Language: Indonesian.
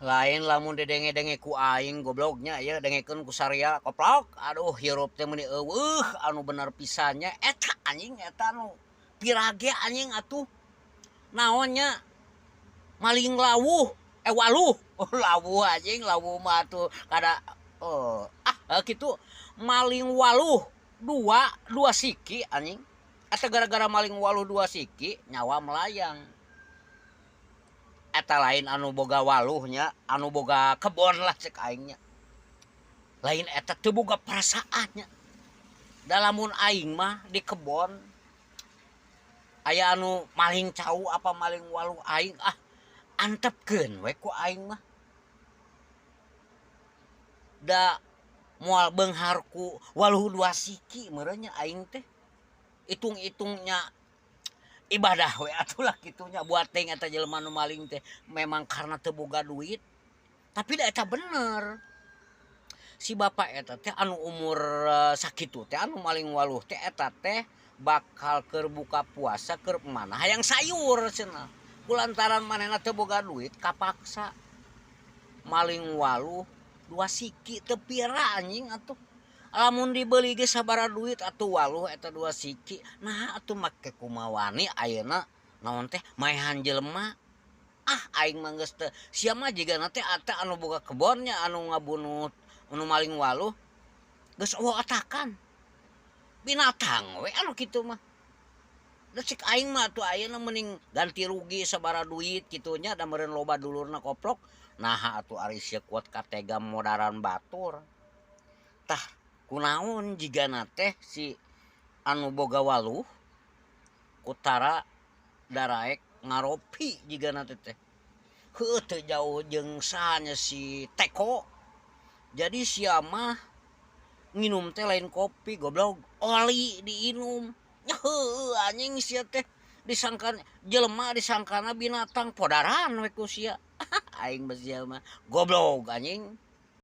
lain lamun didenge-denge ku aing gobloknya ya dengekeun ku Saria koplok aduh hirup teh meuni eueuh anu bener pisannya eta anjing eta anu pirage anjing atuh naonnya maling lawuh waluh oh lawuh anjing lawuh mah atuh kada kitu maling waluh dua dua siki anjing eta gara-gara maling waluh dua siki nyawa melayang eta lain anu boga waluhnya anu boga kebon lah cek aingnya lain eta teu boga perasaannya dalamun aing mah di kebon aya anu maling cau apa maling waluh aing antepkeun we ku aing mah da moal beungharku waluh dua siki meureunnya aing teh itung-itungnya ibadah we atulah kitunya buat teng eta jelema nu maling teh memang karena teu boga duit tapi da eta bener si bapak eta teh anu umur sakitu teh anu maling waluh teh eta teh bakal keur buka puasa keur mana hayang sayur cenah kulantaran manehna teu boga duit kapaksa maling waluh dua siki teu pira anjing atuh lamun dibeli ge sabaraha duit atuh waluh eta dua siki nah atuh make kumawani ayeuna naon teh maehan jelema aing mah geus teu sia mah jigana teh eta anu boga kebonnya anu ngabunuh anu maling waluh geus eueuh atakan binatang we anu kitu mah da cek aing mah tuh ayeuna mending ganti rugi sabaraha duit kitunya da meureun loba dulurna koplok nah atuh ari sia kuat katega modaran batur tah kunaon jigana teh si anu boga waluh utara daraek ngaropi jigana teh heuh teu jauh jeung sahanya si Teko jadi sia mah nginum teh lain kopi goblok oli diinum heuh anjing sia teh disangkan jelema disangkana binatang podaran we ku sia aing mah sia mah goblok anjing